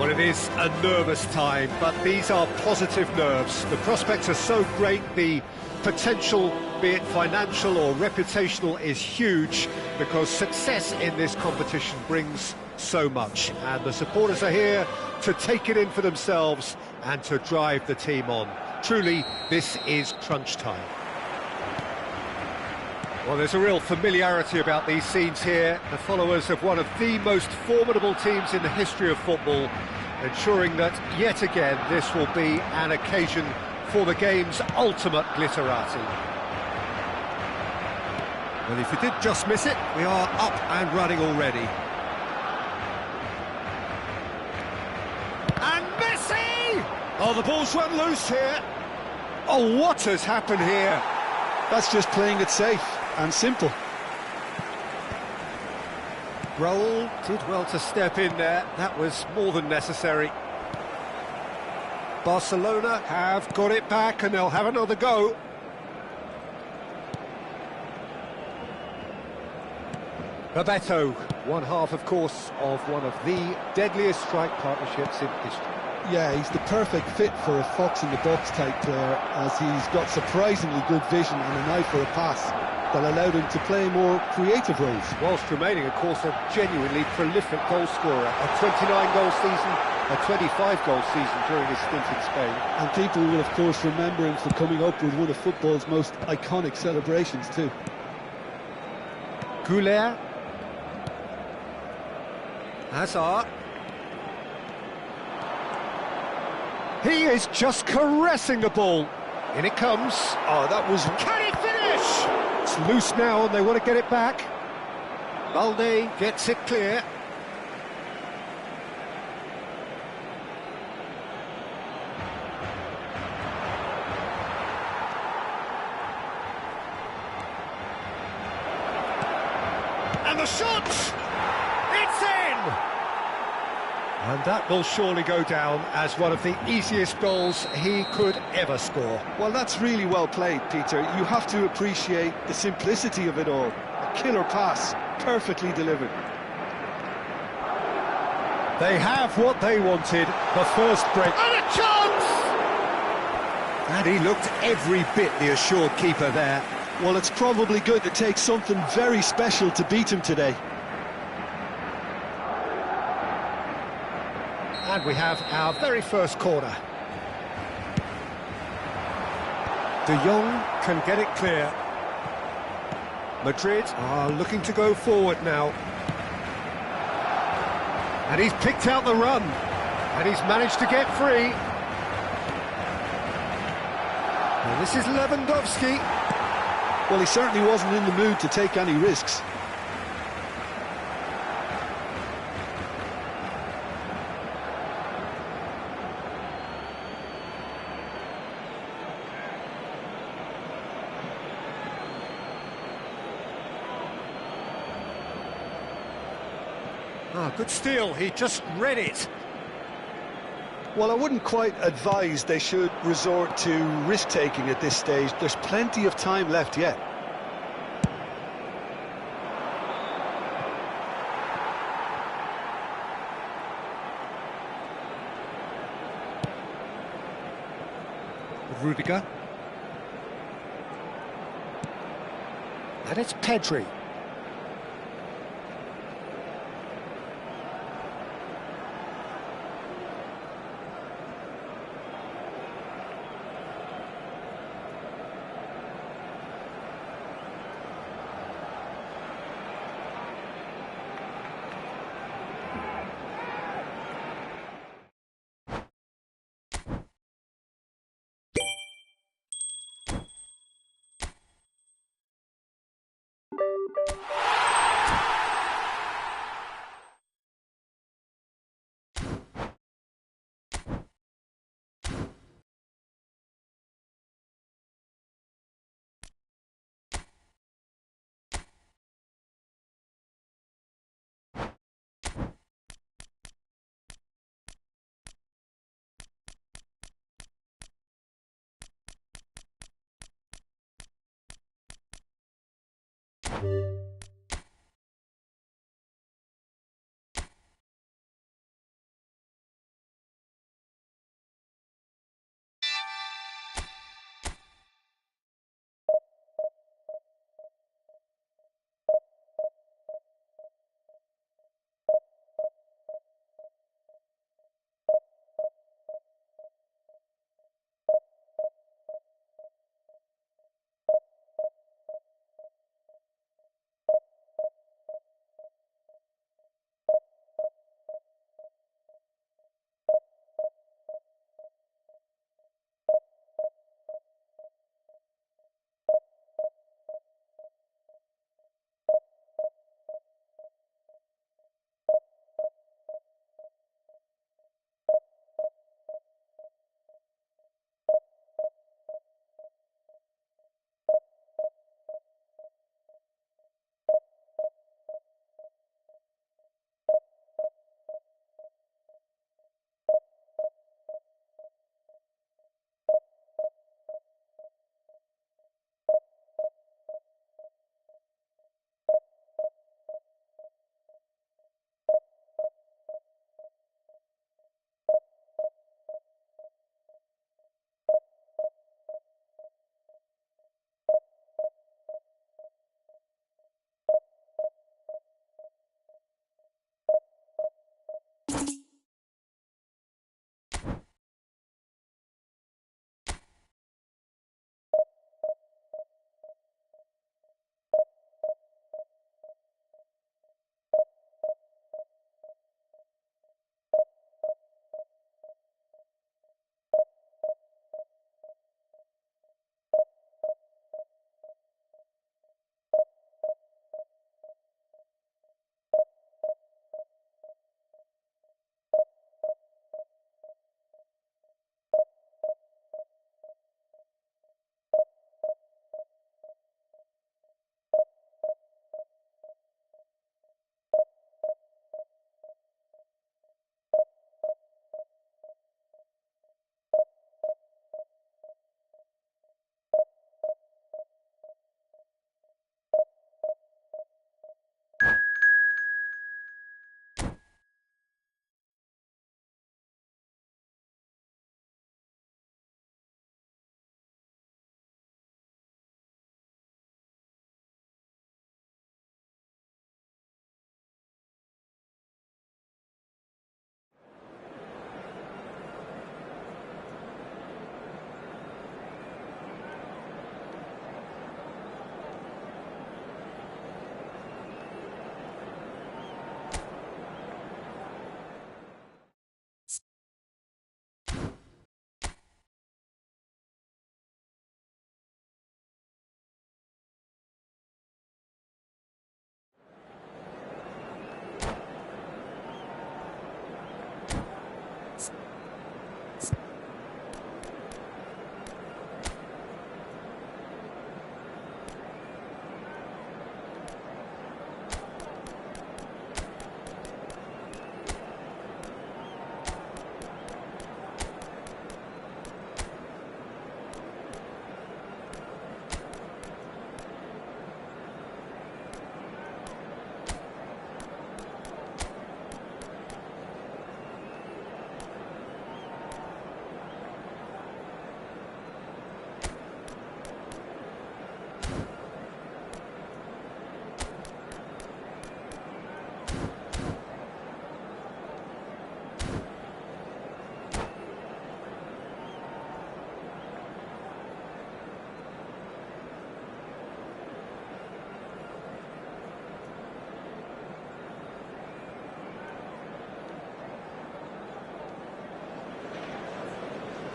Well, it is a nervous time, but these are positive nerves. The prospects are so great, the potential, be it financial or reputational, is huge because success in this competition brings so much. And the supporters are here to take it in for themselves and to drive the team on. Truly, this is crunch time. Well, there's a real familiarity about these scenes here. The followers of one of the most formidable teams in the history of football, ensuring that, yet again, this will be an occasion for the game's ultimate glitterati. Well, if you did just miss it, we are up and running already. And Messi! Oh, the ball's run loose here. Oh, what has happened here? That's just playing it safe and simple. Raul did well to step in there. That was more than necessary. Barcelona have got it back and they'll have another go. Bebeto, one half, of course, of one of the deadliest strike partnerships in history. Yeah, he's the perfect fit for a fox-in-the-box type player, as he's got surprisingly good vision and an eye for a pass that allowed him to play more creative roles. Whilst remaining, of course, a genuinely prolific goal scorer. A 29-goal season, a 25-goal season during his stint in Spain. And people will, of course, remember him for coming up with one of football's most iconic celebrations, too. Goulet. Hazard. He is just caressing the ball. In it comes. Oh, that was... Can he finish? It's loose now and they want to get it back. Balde gets it clear. And the shot! It's in! And that will surely go down as one of the easiest goals he could ever score. Well, that's really well played, Peter. You have to appreciate the simplicity of it all. A killer pass, perfectly delivered. They have what they wanted, the first break. And a chance! And he looked every bit the assured keeper there. Well, it's probably good to take something very special to beat him today. And we have our very first corner. De Jong can get it clear. Madrid are looking to go forward now. And he's picked out the run. And he's managed to get free. And this is Lewandowski. Well, he certainly wasn't in the mood to take any risks. Ah, good steal, he just read it. Well, I wouldn't quite advise they should resort to risk-taking at this stage. There's plenty of time left yet. Rudiger. And it's Pedri.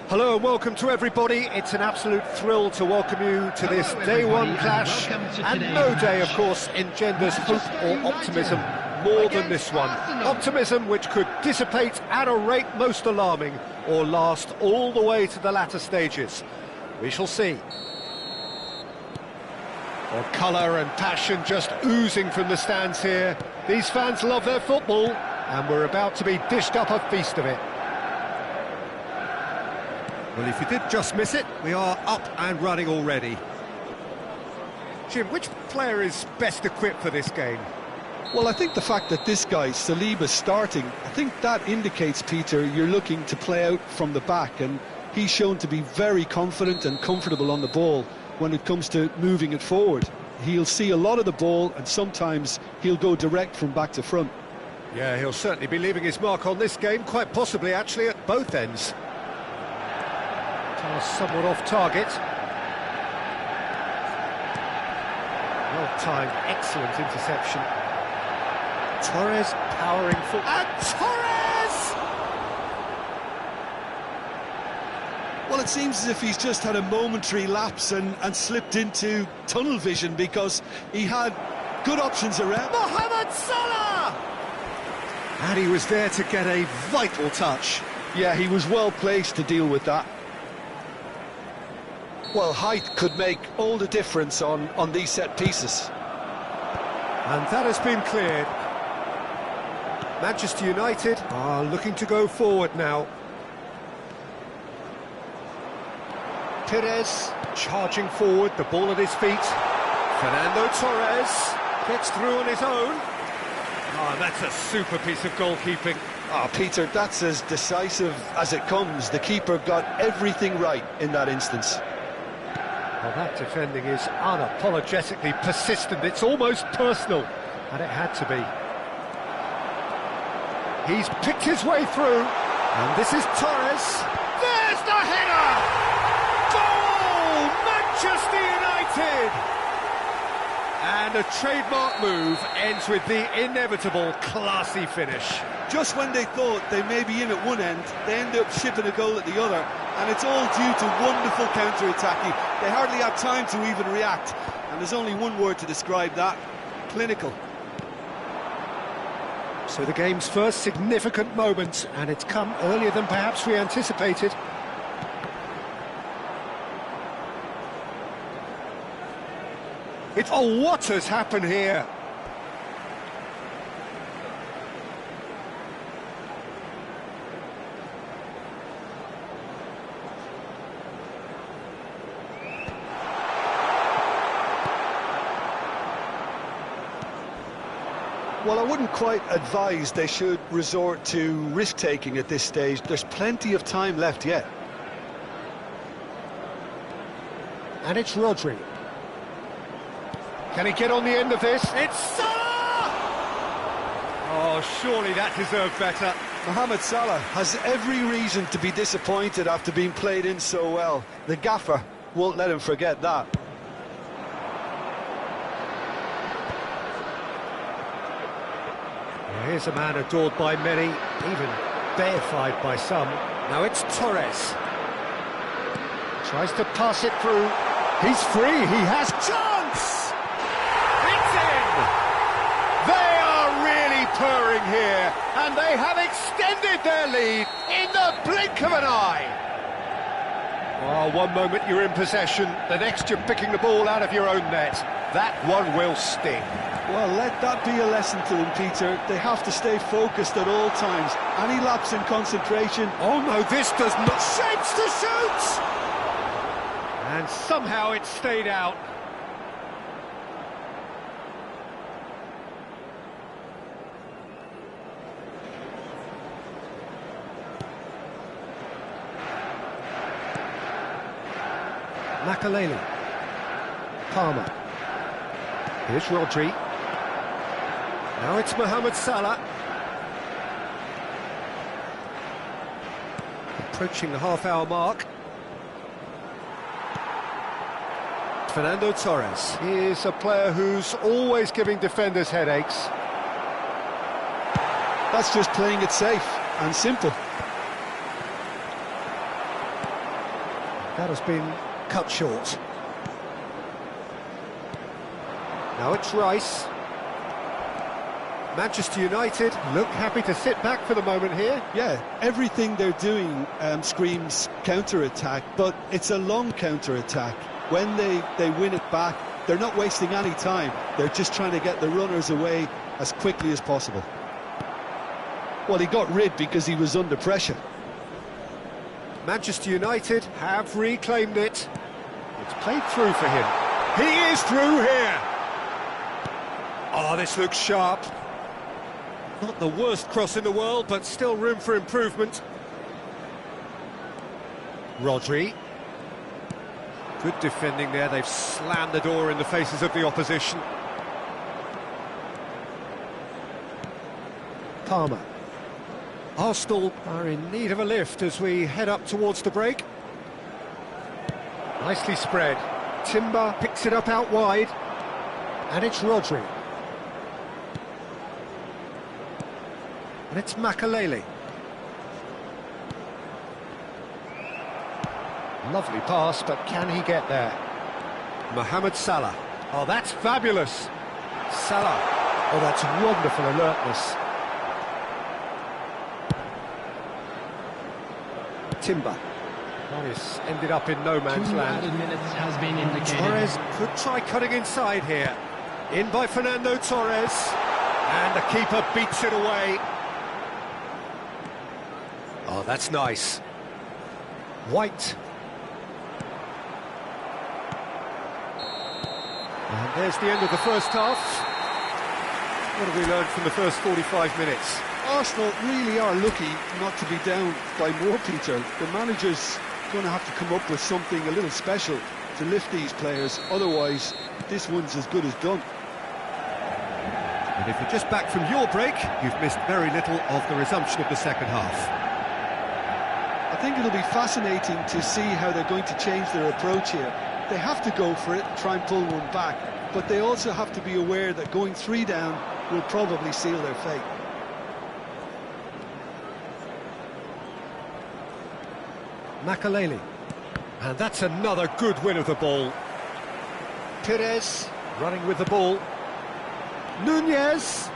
Hello and welcome to everybody. It's an absolute thrill to welcome you to this day one clash. And no day, of course, engenders hope or optimism more than this one. Optimism which could dissipate at a rate most alarming or last all the way to the latter stages. We shall see. Or colour and passion just oozing from the stands here. These fans love their football and we're about to be dished up a feast of it. Well, if you did just miss it, we are up and running already. Jim, which player is best equipped for this game? Well, I think the fact that this guy, Saliba's starting, I think that indicates, Peter, you're looking to play out from the back, and he's shown to be very confident and comfortable on the ball when it comes to moving it forward. He'll see a lot of the ball, and sometimes he'll go direct from back to front. Yeah, he'll certainly be leaving his mark on this game, quite possibly actually at both ends. Somewhat off target. Well-timed, excellent interception. Torres powering forward. And Torres! Well, it seems as if he's just had a momentary lapse and slipped into tunnel vision, because he had good options around. Mohamed Salah! And he was there to get a vital touch. Yeah, he was well placed to deal with that. Well, height could make all the difference on these set pieces. And that has been cleared. Manchester United are looking to go forward now. Perez charging forward, the ball at his feet. Fernando Torres gets through on his own. Oh, that's a super piece of goalkeeping. Oh, Peter, that's as decisive as it comes. The keeper got everything right in that instance. Well, that defending is unapologetically persistent. It's almost personal, and it had to be. He's picked his way through, and this is Torres. There's the header! Goal! Manchester United! And a trademark move ends with the inevitable classy finish. Just when they thought they may be in at one end, they end up shipping a goal at the other, and it's all due to wonderful counter-attacking. They hardly had time to even react, and there's only one word to describe that: clinical. So the game's first significant moment, and it's come earlier than perhaps we anticipated. Oh, what has happened here? Well, I wouldn't quite advise they should resort to risk-taking at this stage. There's plenty of time left yet. And it's Rodri. Can he get on the end of this? It's Salah! Oh, surely that deserved better. Mohamed Salah has every reason to be disappointed after being played in so well. The gaffer won't let him forget that. Here's a man adored by many, even deified by some. Now it's Torres. Tries to pass it through. He's free, he has chance! It's in! They are really purring here, and they have extended their lead in the blink of an eye. Oh, one moment you're in possession, the next you're picking the ball out of your own net. That one will sting. Well, let that be a lesson to them, Peter. They have to stay focused at all times. Any lapse in concentration... Oh no, this does not... Shapes to shoot! And somehow it stayed out. Makaleli. Palmer. Here's Rodri. Now it's Mohamed Salah. Approaching the half-hour mark. Fernando Torres. He is a player who's always giving defenders headaches. That's just playing it safe and simple. That has been cut short. Now it's Rice. Manchester United look happy to sit back for the moment here. Yeah, everything they're doing screams counter-attack, but it's a long counter-attack. When they win it back, they're not wasting any time. They're just trying to get the runners away as quickly as possible. Well, he got rid because he was under pressure. Manchester United have reclaimed it. It's played through for him. He is through here. Oh, this looks sharp. Not the worst cross in the world, but still room for improvement. Rodri. Good defending there. They've slammed the door in the faces of the opposition. Palmer. Arsenal are in need of a lift as we head up towards the break. Nicely spread. Timber picks it up out wide. And it's Rodri. And it's Makalele. Lovely pass, but can he get there? Mohamed Salah. Oh, that's fabulous. Salah. Oh, that's wonderful alertness. Timber. This ended up in no man's land. 2 minutes has been indicated. Torres could try cutting inside here. In by Fernando Torres. And the keeper beats it away. Oh, that's nice. White. And there's the end of the first half. What have we learned from the first 45 minutes? Arsenal really are lucky not to be down by more, Peter. The manager's going to have to come up with something a little special to lift these players. Otherwise, this one's as good as done. And if you're just back from your break, you've missed very little of the resumption of the second half. I think it'll be fascinating to see how they're going to change their approach here. They have to go for it and try and pull one back, but they also have to be aware that going 3 down will probably seal their fate. Makalele. And that's another good win of the ball. Perez running with the ball. Nunez.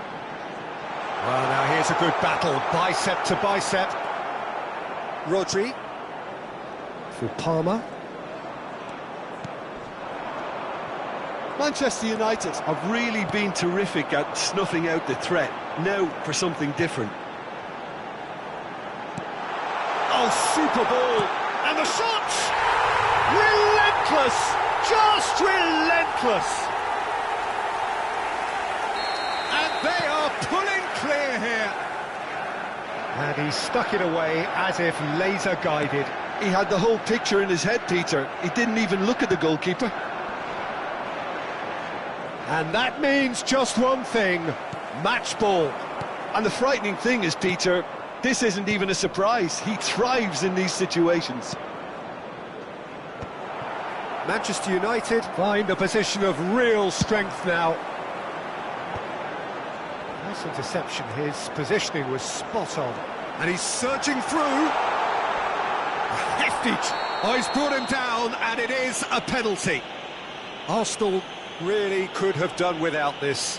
Well, now here's a good battle, bicep to bicep. Rodri. For Palmer. Manchester United have really been terrific at snuffing out the threat. Now for something different. Oh, super ball! And the shot! Relentless! Just relentless! And they are pulling clear here. And he stuck it away as if laser guided. He had the whole picture in his head, Peter. He didn't even look at the goalkeeper. And that means just one thing, match ball. And the frightening thing is, Peter, this isn't even a surprise. He thrives in these situations. Manchester United find a position of real strength now. Nice interception, his positioning was spot on. And he's surging through. Hefty. Oh, he's brought him down, and it is a penalty. Arsenal really could have done without this.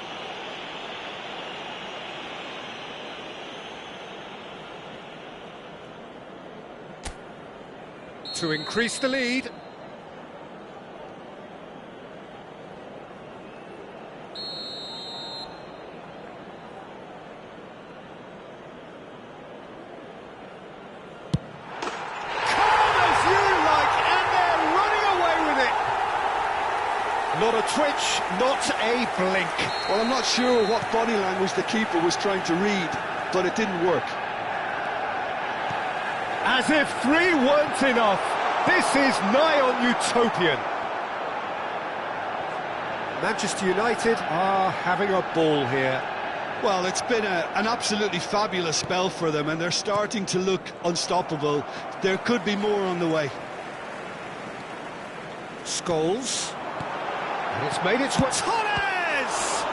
To increase the lead. Not a twitch, not a blink. Well, I'm not sure what body language the keeper was trying to read, but it didn't work. As if 3 weren't enough. This is nigh on utopian. Manchester United are having a ball here. Well, it's been an absolutely fabulous spell for them, and they're starting to look unstoppable. There could be more on the way. Scholes. And it's made its way. Torres!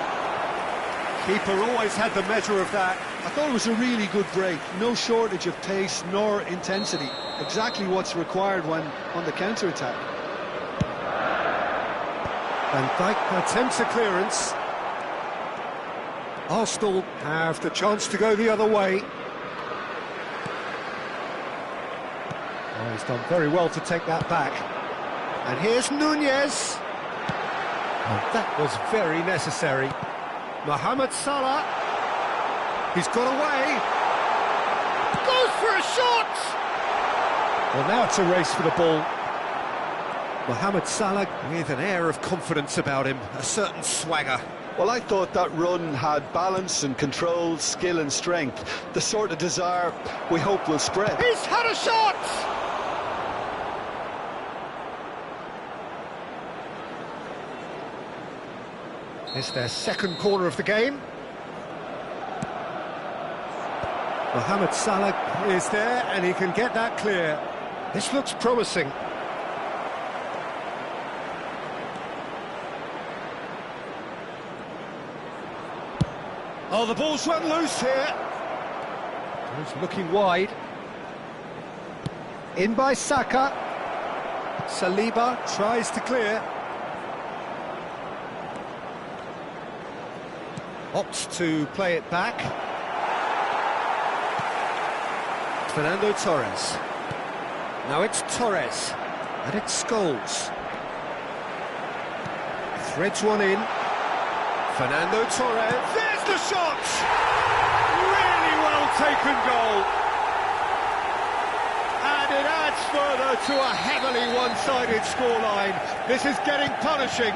Keeper always had the measure of that. I thought it was a really good break. No shortage of pace nor intensity. exactly what's required when on the counter-attack. Van Dijk attempts a clearance. Arsenal have the chance to go the other way. Oh, he's done very well to take that back. And here's Nunez. Oh, that was very necessary. Mohamed Salah. He's got away. Goes for a shot! Well, now it's a race for the ball. Mohamed Salah with an air of confidence about him, a certain swagger. Well, I thought that run had balance and control, skill and strength, the sort of desire we hope will spread. He's had a shot! It's their second corner of the game. Mohamed Salah is there and he can get that clear. This looks promising. Oh, the ball's run loose here. He's looking wide. In by Saka. Saliba tries to clear. Opts to play it back. Fernando Torres. Now it's Torres. And it's Scholes. Threads one in. Fernando Torres. There's the shot! Really well taken goal. And it adds further to a heavily one-sided scoreline. This is getting punishing.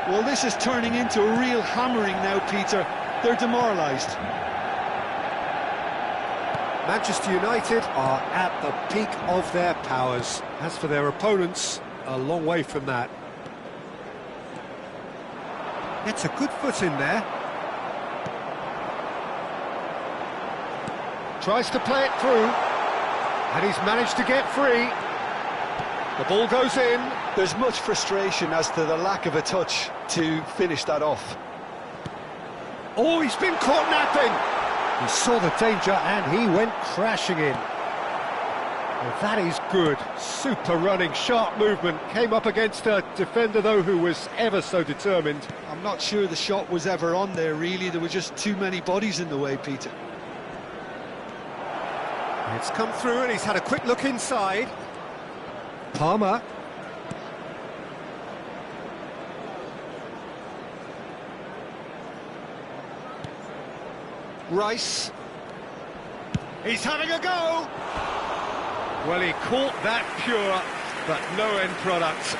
Well, this is turning into a real hammering now, Peter. They're demoralised. Manchester United are at the peak of their powers. As for their opponents, a long way from that. It's a good foot in there. Tries to play it through. And he's managed to get free. The ball goes in. There's much frustration as to the lack of a touch to finish that off. Oh, he's been caught napping. He saw the danger and he went crashing in. Well, that is good. Super running, sharp movement. Came up against a defender, though, who was ever so determined. I'm not sure the shot was ever on there, really. There were just too many bodies in the way, Peter. It's come through and he's had a quick look inside. Palmer. Rice. He's having a go. Well, he caught that pure, but no end product.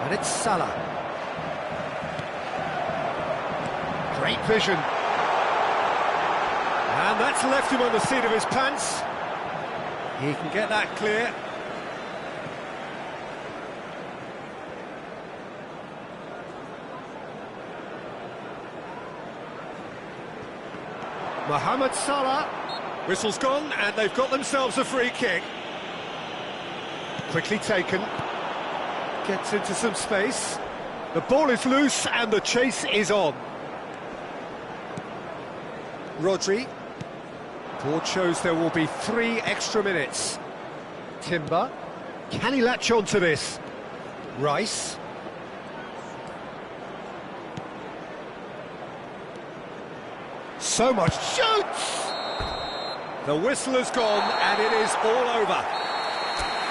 And it's Salah. Great vision. And that's left him on the seat of his pants. He can get that clear. Mohamed Salah. Whistle's gone, and they've got themselves a free kick. Quickly taken. Gets into some space. The ball is loose, and the chase is on. Rodri. Board shows there will be 3 extra minutes. Timber. Can he latch on to this? Rice. So much shoots! The whistle has gone and it is all over.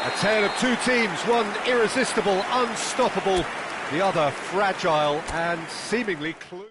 A tale of 2 teams, one irresistible, unstoppable, the other fragile and seemingly clueless.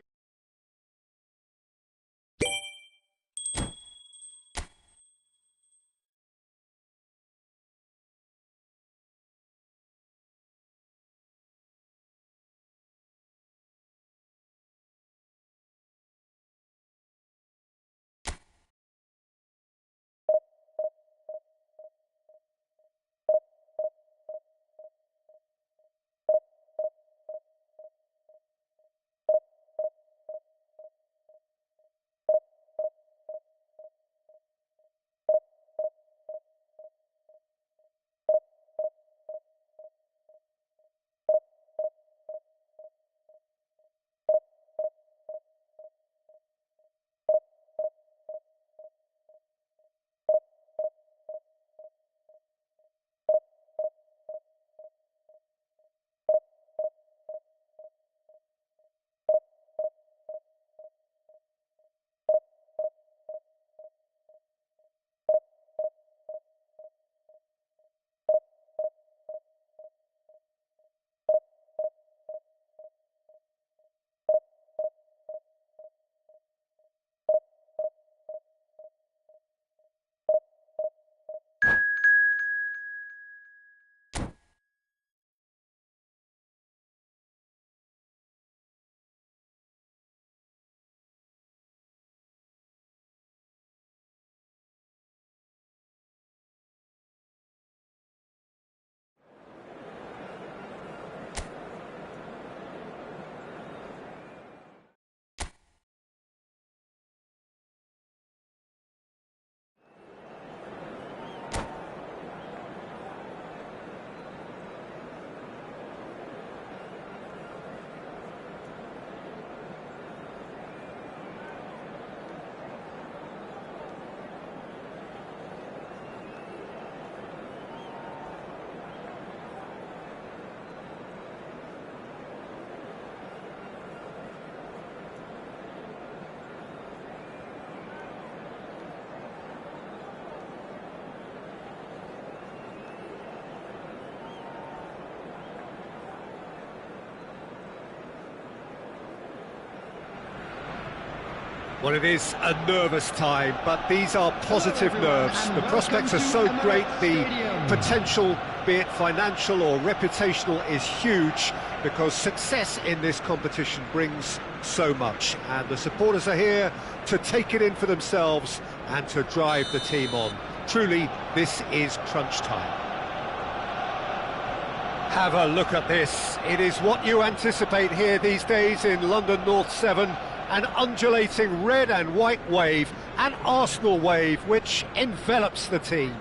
Well, it is a nervous time, but these are positive nerves. The prospects are so great, the potential, be it financial or reputational, is huge because success in this competition brings so much. And the supporters are here to take it in for themselves and to drive the team on. Truly, this is crunch time. Have a look at this. It is what you anticipate here these days in London North 7. An undulating red and white wave, an Arsenal wave, which envelops the team.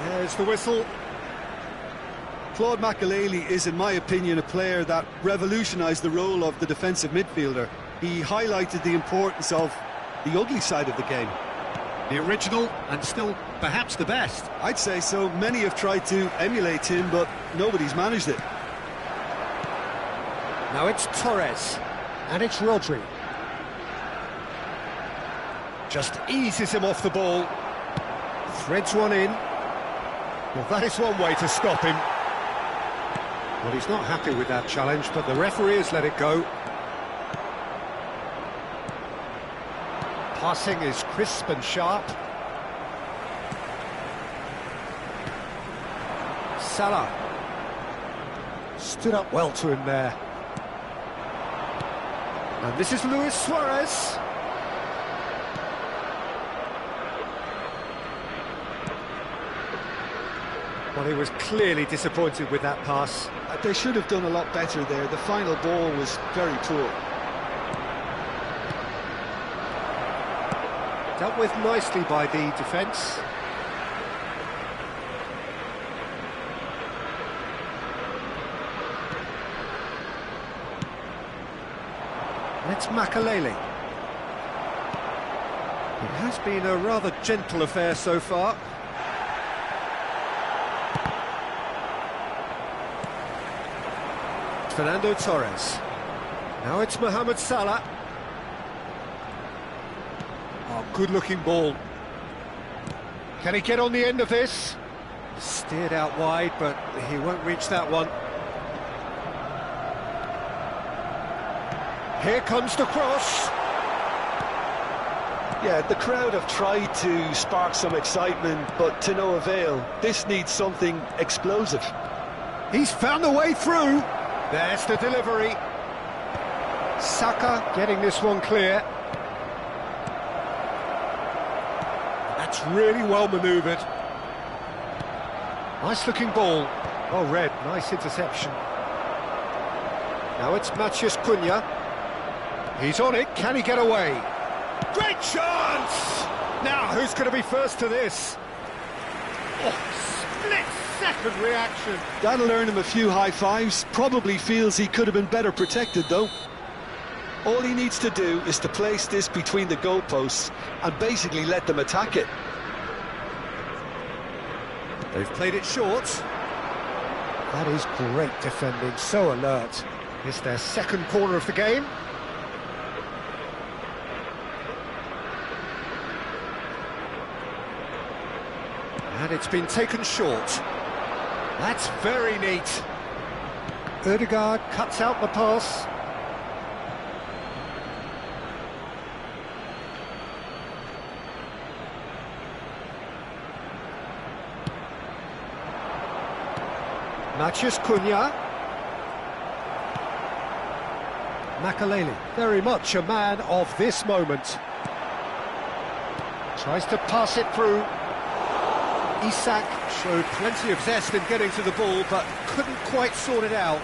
There's the whistle. Claude Makelele is, in my opinion, a player that revolutionised the role of the defensive midfielder. He highlighted the importance of the ugly side of the game. The original, and still perhaps the best. I'd say so. Many have tried to emulate him, but nobody's managed it. Now it's Torres, and it's Rodri. Just eases him off the ball. Threads one in. Well, that is one way to stop him. Well, he's not happy with that challenge, but the referee has let it go. Passing is crisp and sharp. Salah stood up well to him there. And this is Luis Suarez. Well, he was clearly disappointed with that pass. They should have done a lot better there. The final ball was very poor. Dealt with nicely by the defence. It's Makelele. It has been a rather gentle affair so far. Fernando Torres. Now it's Mohamed Salah. Oh, good-looking ball. Can he get on the end of this? Steered out wide, but he won't reach that one. Here comes the cross. Yeah, the crowd have tried to spark some excitement, but to no avail. This needs something explosive. He's found a way through. There's the delivery. Saka getting this one clear. That's really well manoeuvred. Nice looking ball. Oh, Red, nice interception. Now it's Matheus Cunha. He's on it, can he get away? Great chance! Now, who's going to be first to this? Oh, split-second reaction. That'll earn him a few high fives. Probably feels he could have been better protected, though. All he needs to do is to place this between the goalposts and basically let them attack it. They've played it short. That is great defending, so alert. It's their second corner of the game. And it's been taken short. That's very neat. Ødegaard cuts out the pass. Matheus Cunha. Makelele, very much a man of this moment. Tries to pass it through. Isak showed plenty of zest in getting to the ball, but couldn't quite sort it out.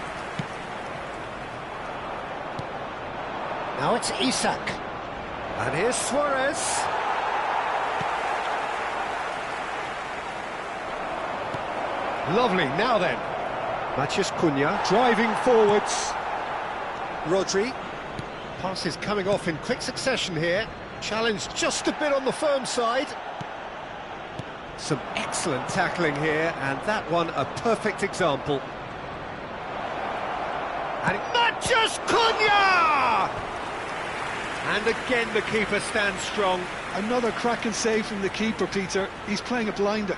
Now it's Isak. And here's Suarez. Lovely, now then. Matheus Cunha driving forwards. Rodri. Pass is coming off in quick succession here. Challenge just a bit on the firm side. Some excellent tackling here, and that one a perfect example. And Matheus Cunha! And again the keeper stands strong. Another cracking save from the keeper, Peter. He's playing a blinder.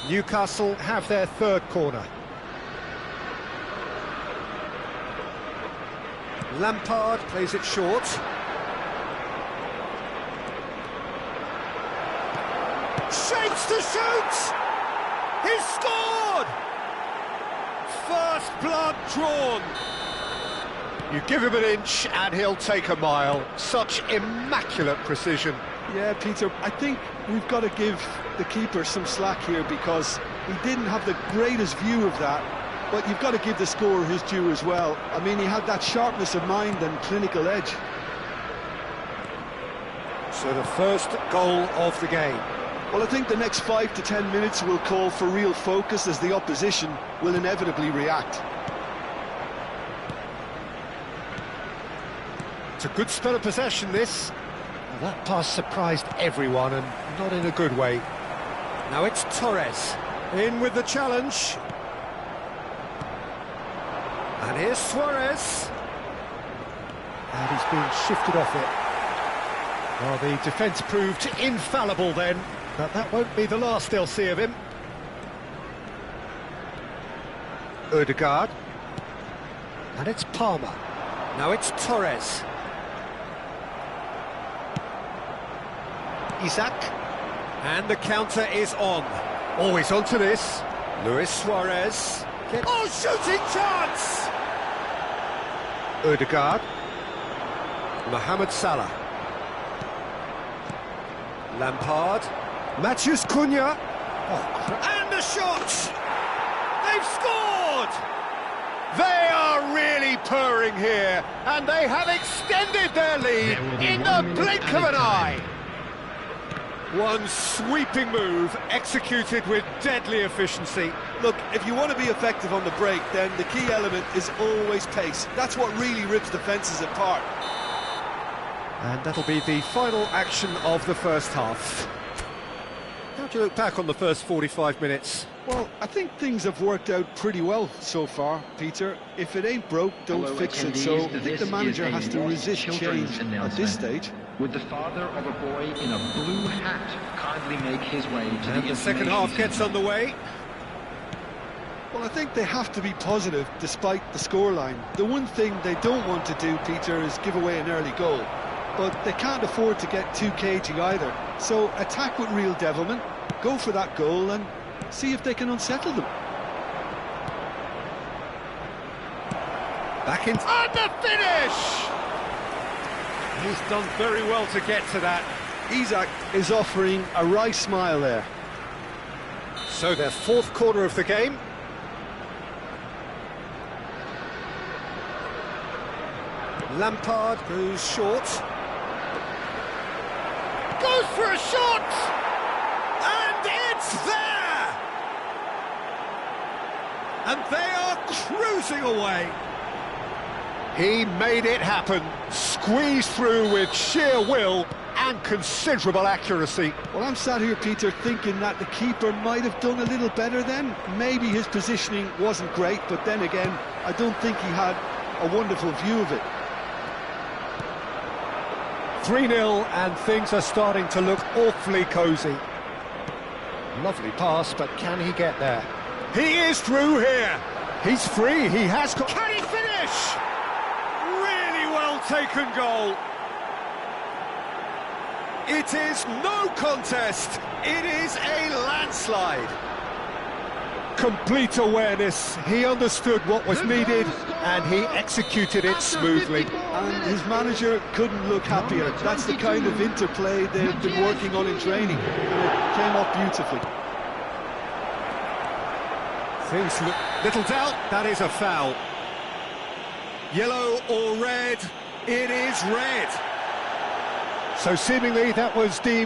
Newcastle have their third corner. Lampard plays it short. Shapes to shoot! He's scored! First blood drawn. You give him an inch and he'll take a mile. Such immaculate precision. Yeah, Peter, I think we've got to give the keeper some slack here because he didn't have the greatest view of that, but you've got to give the scorer his due as well. I mean, he had that sharpness of mind and clinical edge. So the first goal of the game. Well, I think the next 5 to 10 minutes will call for real focus as the opposition will inevitably react. It's a good spell of possession, this. Well, that pass surprised everyone, and not in a good way. Now it's Torres, in with the challenge. And here's Suarez. And he's being shifted off it. Well, the defence proved infallible then, but that won't be the last they'll see of him. Ødegaard. And it's Palmer. Now it's Torres. Isaac, and the counter is on. Always onto this. Luis Suarez. Oh, shooting chance! Ødegaard. Mohamed Salah. Lampard. Matheus Cunha. Oh, and the shot! They've scored! They are really purring here, and they have extended their lead in the blink of an eye. One sweeping move, executed with deadly efficiency. Look, if you want to be effective on the break, then the key element is always pace. That's what really rips defences apart. And that'll be the final action of the first half. How do you look back on the first 45 minutes? Well, I think things have worked out pretty well so far, Peter. If it ain't broke, don't fix it. So I think the manager has to resist change at this stage. Would the father of a boy in a blue hat kindly make his way to the second half gets underway. Well, I think they have to be positive despite the scoreline. The one thing they don't want to do, Peter, is give away an early goal. But they can't afford to get too cagey either. So attack with real devilment, go for that goal and see if they can unsettle them. Back in. And the finish! He's done very well to get to that. Isaac is offering a wry smile there. So their fourth corner of the game. Lampard goes short. Goes for a shot! And it's there! And they are cruising away. He made it happen, squeezed through with sheer will and considerable accuracy. Well, I'm sat here, Peter, thinking that the keeper might have done a little better then. Maybe his positioning wasn't great, but then again, I don't think he had a wonderful view of it. 3-0 and things are starting to look awfully cosy. Lovely pass, but can he get there? He is through here. He's free, he has got... Can he finish? Really well taken goal. It is no contest. It is a landslide. Complete awareness. He understood what was needed and he executed it smoothly. And his manager couldn't look happier. That's the kind of interplay they've been working on in training, and it came off beautifully. Things look... Little doubt, that is a foul. Yellow or red? It is red. So seemingly that was deemed